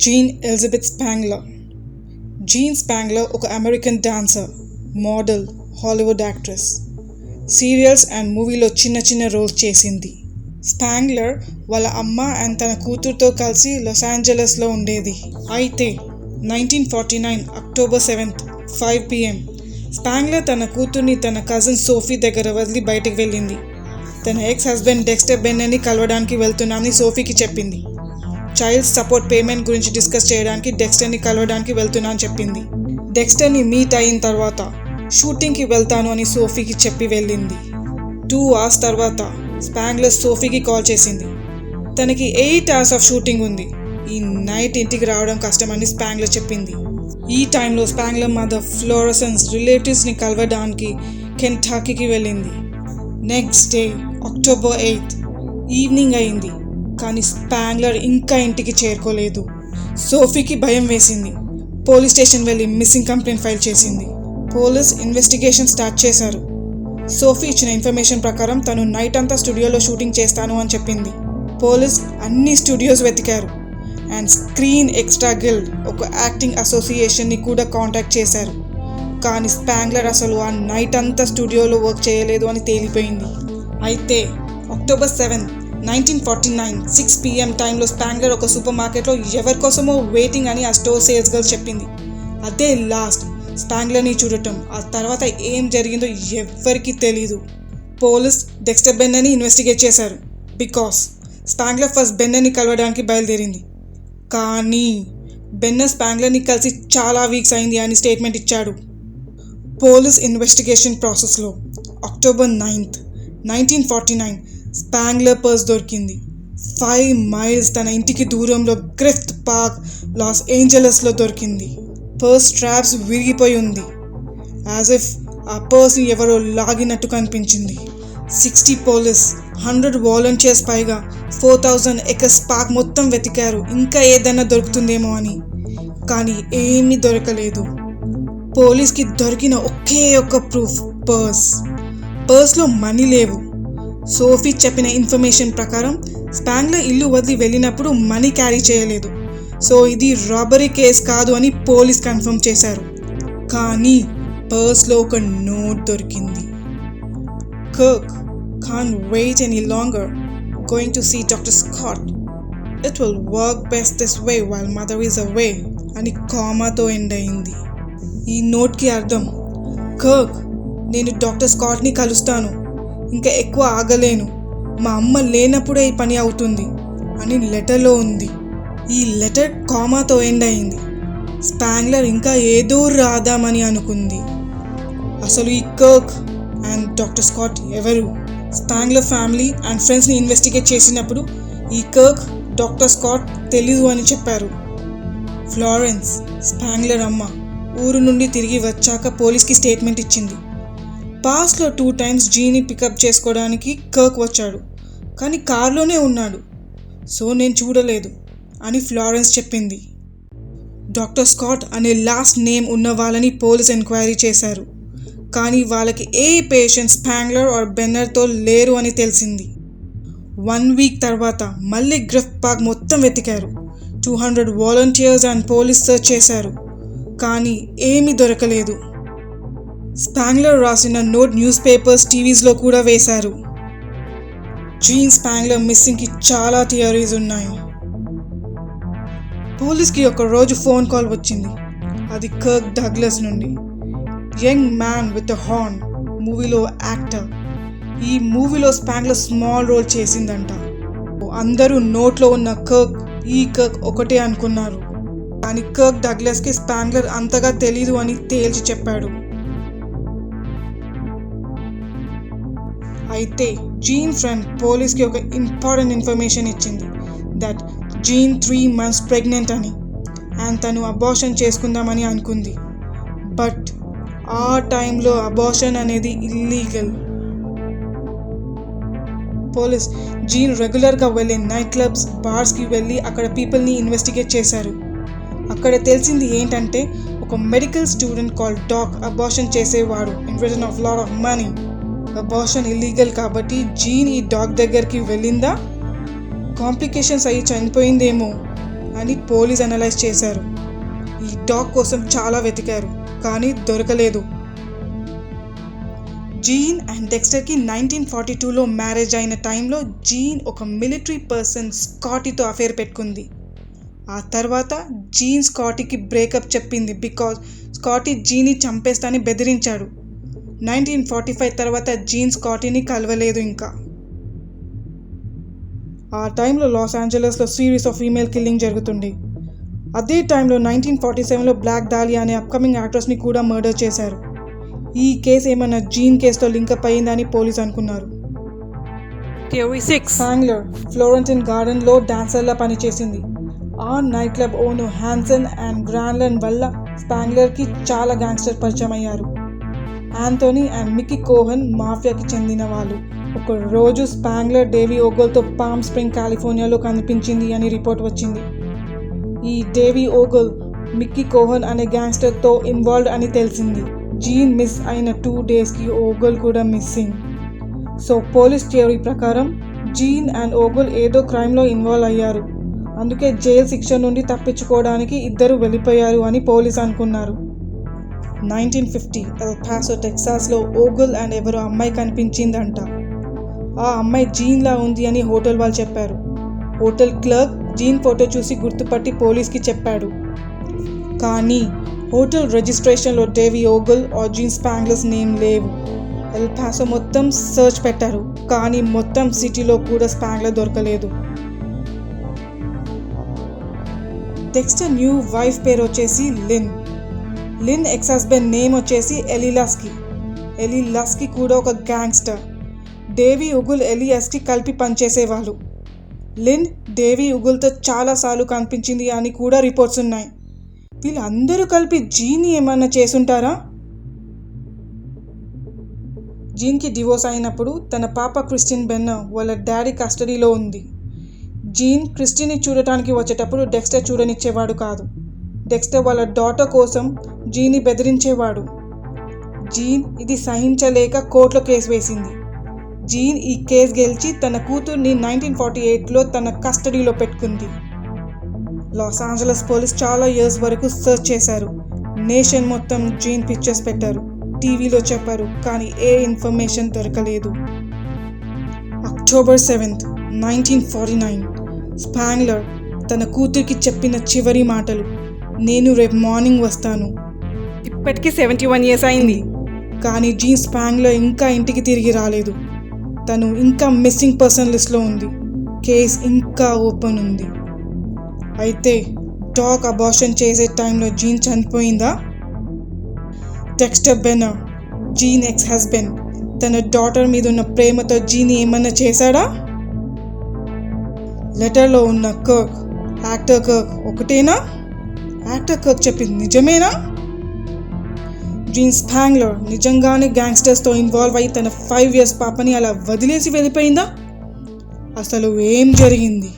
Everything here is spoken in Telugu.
Gene Elizabeth Spangler. Jean Spangler ఒక American dancer, model, Hollywood actress. Serials and మూవీలో చిన్న చిన్న రోల్స్ చేసింది. స్పాంగ్లర్ వాళ్ళ అమ్మ అండ్ తన కూతురుతో కలిసి లాస్ ఏంజలస్లో ఉండేది. అయితే 1949 అక్టోబర్ 7th 5 PM స్పాంగ్లర్ తన కూతుర్ని తన కజిన్ సోఫీ దగ్గర వదిలి బయటకు వెళ్ళింది. తన ఎక్స్ హస్బెండ్ డెక్స్టర్ బెన్నెర్ని కలవడానికి వెళ్తున్నానని సోఫీకి చెప్పింది. చైల్డ్ సపోర్ట్ పేమెంట్ గురించి డిస్కస్ చేయడానికి డెక్స్టర్ని కలవడానికి వెళ్తున్నా అని చెప్పింది. డెక్స్టర్ని మీట్ అయిన తర్వాత షూటింగ్కి వెళ్తాను అని సోఫీకి చెప్పి వెళ్ళింది. 2 hours తర్వాత స్పాంగ్లర్ సోఫీకి కాల్ చేసింది. తనకి 8 hours ఆఫ్ షూటింగ్ ఉంది, ఈ నైట్ ఇంటికి రావడం కష్టమని స్పాంగ్లర్ చెప్పింది. ఈ టైంలో స్పాంగ్లర్ మదర్ ఫ్లోరసెన్స్ రిలేటివ్స్ని కలవడానికి కెంటాకీకి వెళ్ళింది. Next day October 8th evening అయింది, కానీ స్పాంగ్లర్ ఇంకా ఇంటికి చేరుకోలేదు. సోఫీకి భయం వేసింది. పోలీస్ స్టేషన్ వెళ్ళి మిస్సింగ్ కంప్లైంట్ ఫైల్ చేసింది. పోలీస్ ఇన్వెస్టిగేషన్ స్టార్ట్ చేశారు. సోఫీ ఇచ్చిన ఇన్ఫర్మేషన్ ప్రకారం తను నైట్ అంతా స్టూడియోలో షూటింగ్ చేస్తాను అని చెప్పింది. పోలీస్ అన్ని స్టూడియోస్ వెతికారు అండ్ స్క్రీన్ ఎక్స్ట్రా గిల్డ్, ఒక యాక్టింగ్ అసోసియేషన్ని కూడా కాంటాక్ట్ చేశారు. కానీ స్పాంగ్లర్ అసలు ఆ నైట్ అంతా స్టూడియోలో వర్క్ చేయలేదు అని తేలిపోయింది. అయితే అక్టోబర్ 7th 1949 6 PM టైంలో స్పాంగ్లర్ ఒక సూపర్ మార్కెట్లో ఎవరి కోసమో వెయిటింగ్ అని ఆ స్టోర్ సేల్స్ గర్ల్ చెప్పింది. అదే లాస్ట్ స్పాంగ్లర్ని చూడటం. ఆ తర్వాత ఏం జరిగిందో ఎవ్వరికీ తెలీదు. పోలీస్ డెక్స్టర్ బెన్నెర్ని ఇన్వెస్టిగేట్ చేశారు. బికాస్ స్పాంగ్లర్ ఫస్ట్ బెన్నెర్ని కలవడానికి బయలుదేరింది. కానీ బెన్నెర్ స్పాంగ్లర్ని కలిసి చాలా వీక్స్ అయింది అని స్టేట్మెంట్ ఇచ్చాడు. పోలీస్ ఇన్వెస్టిగేషన్ ప్రాసెస్లో అక్టోబర్ 9th 1949 స్పాంగ్లర్ పర్స్ దొరికింది. 5 miles తన ఇంటికి దూరంలో గ్రిఫ్త్ పార్క్, లాస్ ఏంజలస్లో దొరికింది. పర్స్ స్ట్రాప్స్ విరిగిపోయి ఉంది. యాజ్ ఇఫ్ ఆ పర్స్ని ఎవరో లాగినట్టు కనిపించింది. 60 పోలీస్, 100 వాలంటీర్స్ పైగా 4000 acres పార్క్ మొత్తం వెతికారు ఇంకా ఏదైనా దొరుకుతుందేమో అని. కానీ ఏమీ దొరకలేదు. పోలీస్కి దొరికిన ఒకే ఒక్క ప్రూఫ్ పర్స్లో మనీ లేవు. సోఫీ చెప్పిన ఇన్ఫర్మేషన్ ప్రకారం స్పాంగ్లర్ ఇల్లు వదిలి వెళ్ళినప్పుడు మనీ క్యారీ చేయలేదు. సో ఇది రాబరీ కేస్ కాదు అని పోలీస్ కన్ఫర్మ్ చేశారు. కానీ పర్స్లో ఒక నోట్ దొరికింది. Kirk can't wait any longer. Going to see Dr. Scott. It will work best this way while mother is away అని కామాతో ఎండ్ అయింది. ఈ నోట్కి అర్థం, కర్క్, నేను డాక్టర్ స్కాట్ని కలుస్తాను, ఇంకా ఎక్కువ ఆగలేను, మా అమ్మ లేనప్పుడే ఈ పని అవుతుంది అని లెటర్లో ఉంది. ఈ లెటర్ కామాతో ఎండ్ అయింది. స్పాంగ్లర్ ఇంకా ఏదో రాదామని అనుకుంది. అసలు ఈ కర్క్ అండ్ డాక్టర్ స్కాట్ ఎవరు? స్పాంగ్లర్ ఫ్యామిలీ అండ్ ఫ్రెండ్స్ని ఇన్వెస్టిగేట్ చేసినప్పుడు ఈ కర్క్, డాక్టర్ స్కాట్ తెలీదు అని చెప్పారు. ఫ్లోరెన్స్, స్పాంగ్లర్ అమ్మ, ఊరు నుండి తిరిగి వచ్చాక పోలీస్కి స్టేట్మెంట్ ఇచ్చింది. పాస్ట్లో 2 times జీని పికప్ చేసుకోవడానికి కర్క్ వచ్చాడు, కానీ కార్లోనే ఉన్నాడు, సో నేను చూడలేదు అని ఫ్లోరెన్స్ చెప్పింది. డాక్టర్ స్కాట్ అనే లాస్ట్ నేమ్ ఉన్న వాళ్ళని పోలీస్ ఎంక్వైరీ చేశారు, కానీ వాళ్ళకి ఏ పేషెంట్ స్పాంగ్లర్ ఆర్ బెన్నర్తో లేరు అని తెలిసింది. 1 week తర్వాత మళ్ళీ గ్రిఫ్త్ పార్క్ మొత్తం వెతికారు. 200 వాలంటీర్స్ అండ్ పోలీస్ సర్చ్ చేశారు, కానీ ఏమీ దొరకలేదు. స్పాంగ్లర్ రాసిన నోట్ న్యూస్ పేపర్స్, టీవీస్లో కూడా వేశారు. జీన్ స్పాంగ్లర్ మిస్సింగ్కి చాలా థియరీస్ ఉన్నాయి. పోలీస్కి ఒక రోజు ఫోన్ కాల్ వచ్చింది. అది కర్క్ డగ్లస్ నుండి. Young man with a horn మూవీలో యాక్టర్. ఈ మూవీలో స్పాంగ్లర్ స్మాల్ రోల్ చేసిందంట. అందరూ నోట్లో ఉన్న ఈ కర్క్ ఒకటే అనుకున్నారు, కానీ కర్క్ డగ్లస్కి స్పాంగ్లర్ అంతగా తెలీదు అని తేల్చి చెప్పాడు. అయితే జీన్ ఫ్రెండ్ పోలీస్కి ఒక ఇంపార్టెంట్ ఇన్ఫర్మేషన్ ఇచ్చింది, దట్ జీన్ 3 months ప్రెగ్నెంట్ అని, అండ్ తను అబార్షన్ చేసుకుందామని అనుకుంది. బట్ ఆ టైంలో అబార్షన్ అనేది ఇల్లీగల్. పోలీస్ జీన్ రెగ్యులర్గా వెళ్ళే నైట్ క్లబ్స్, బార్స్కి వెళ్ళి అక్కడ పీపుల్ని ఇన్వెస్టిగేట్ చేశారు. అక్కడ తెలిసింది ఏంటంటే ఒక medical student called Doc abortion చేసేవాడు in return of lot of money. Abortion illegal కాబట్టి జీన్ ఈ డాగ్ దగ్గరికి వెళ్ళిందా, కాంప్లికేషన్స్ అయ్యి చనిపోయిందేమో అని పోలీస్ అనలైజ్ చేశారు. ఈ డాగ్ కోసం చాలా వెతికారు కానీ దొరకలేదు. జీన్ అండ్ డెక్స్టర్కి 1942లో మ్యారేజ్ అయిన టైంలో జీన్ ఒక మిలిటరీ పర్సన్ స్కాటీతో అఫేర్ పెట్టుకుంది. ఆ తర్వాత జీన్ స్కాటీకి బ్రేకప్ చెప్పింది బికాజ్ స్కాటీ జీన్ని చంపేస్తానని బెదిరించాడు. 1945 తర్వాత జీన్ స్కాటీని కలవలేదు. ఇంకా ఆ టైంలో లాస్ ఏంజలస్లో సిరీస్ ఆఫ్ ఫీమేల్ కిల్లింగ్ జరుగుతుంది. అదే టైంలో 1947లో బ్లాక్ డాలియా అనే అప్కమింగ్ యాక్ట్రెస్ని కూడా మర్డర్ చేశారు. ఈ కేసు ఏమన్నా జీన్ కేసుతో లింకప్ అయ్యిందని పోలీసు అనుకున్నారు. థియరీ 6. స్పాంగ్లర్ ఫ్లోరెంటైన్ గార్డెన్లో డాన్సర్లా పనిచేసింది. ఆ night club owner Hanson and గ్రాన్లన్ వల్ల స్పాంగ్లర్కి చాలా గ్యాంగ్స్టర్ పరిచయం అయ్యారు. యాంథోనీ అండ్ మిక్కీ కోహన్ మాఫియాకి చెందిన వాళ్ళు. ఒక రోజు స్పాంగ్లర్ డేవీ ఓగల్తో పామ్ స్ప్రింగ్ కాలిఫోర్నియాలో కనిపించింది అని రిపోర్ట్ వచ్చింది. ఈ డేవీ ఓగల్ మిక్కీ కోహన్ అనే గ్యాంగ్స్టర్తో ఇన్వాల్వ్డ్ అని తెలిసింది. జీన్ మిస్ అయిన 2 డేస్కి ఓగల్ కూడా మిస్సింగ్. సో పోలీస్ థియరీ ప్రకారం జీన్ అండ్ ఓగల్ ఏదో క్రైమ్లో ఇన్వాల్వ్ అయ్యారు. అందుకే జైలు శిక్ష నుండి తప్పించుకోవడానికి ఇద్దరు వెళ్ళిపోయారు అని పోలీసు అనుకున్నారు. 1950 ఎల్ పాసో టెక్సాస్లో ఓగల్ అండ్ ఎవరో అమ్మాయి కనిపించిందంట. ఆ అమ్మాయి జీన్లా ఉంది అని హోటల్ వాళ్ళు చెప్పారు. హోటల్ క్లర్క్ జీన్ ఫోటో చూసి గుర్తుపట్టి పోలీస్కి చెప్పాడు. కానీ హోటల్ రిజిస్ట్రేషన్లో Davy Ogle or Jean Spangler's name లేవు. ఎల్ పాసో మొత్తం సర్చ్ పెట్టారు కానీ మొత్తం సిటీలో కూడా స్పాంగ్లర్ దొరకలేదు. డెక్స్టర్ న్యూ వైఫ్ పేరు వచ్చేసి లిన్ ఎక్స్ హస్బెండ్ నేమ్ వచ్చేసి ఎలీ లస్కీ కూడా ఒక గ్యాంగ్స్టర్. డేవీ ఉగుల్ ఎలియాస్కి కలిపి పనిచేసేవాళ్ళు. లిన్ డేవీ ఉగుల్తో చాలాసార్లు కనిపించింది అని కూడా రిపోర్ట్స్ ఉన్నాయి. వీళ్ళందరూ కలిపి జీన్ని ఏమన్నా చేసుంటారా? జీన్కి డివోర్స్ అయినప్పుడు తన పాప క్రిస్టిన్ బెన్నర్ వాళ్ళ డాడీ కస్టడీలో ఉంది. జీన్ క్రిస్టిన్ని చూడటానికి వచ్చేటప్పుడు డెక్స్టర్ చూడనిచ్చేవాడు కాదు. డెక్స్టర్ వాళ్ళ డాటర్ కోసం జీన్ని బెదిరించేవాడు. జీన్ ఇది సహించలేక కోర్టులో కేసు వేసింది. జీన్ ఈ కేసు గెలిచి తన కూతుర్ని 1948లో తన కస్టడీలో పెట్టుకుంది. లాస్ ఏంజలస్ పోలీస్ చాలా ఇయర్స్ వరకు సర్చ్ చేశారు. నేషన్ మొత్తం జీన్ పిక్చర్స్ పెట్టారు, టీవీలో చెప్పారు, కానీ ఏ ఇన్ఫర్మేషన్ దొరకలేదు. October 7th, 1949 స్పాంగ్లర్ తన కూతురికి చెప్పిన చివరి మాటలు, నేను రేపు మార్నింగ్ వస్తాను. ఇప్పటికీ 71 years అయింది. కానీ జీన్ స్పాంగ్లర్ ఇంకా ఇంటికి తిరిగి రాలేదు. తను ఇంకా మిస్సింగ్ పర్సన్ లిస్ట్లో ఉంది. కేస్ ఇంకా ఓపెన్ ఉంది. అయితే డాగ్ అబార్షన్ చేసే టైంలో జీన్ చనిపోయిందా? Dexter Benner Jean ex husband తన డాటర్ మీద ఉన్న ప్రేమతో జీన్ని ఏమన్నా చేశాడా? లెటర్లో ఉన్న యాక్టర్ కర్క్ ఒకటేనా? యాక్టర్ కర్క్ చెప్పింది నిజమేనా? జీన్ స్పాంగ్లర్ నిజంగానే గ్యాంగ్స్టర్స్తో ఇన్వాల్వ్ అయ్యి తన 5 years పాపని అలా వదిలేసి వెళ్ళిపోయిందా? అసలు ఏం జరిగింది?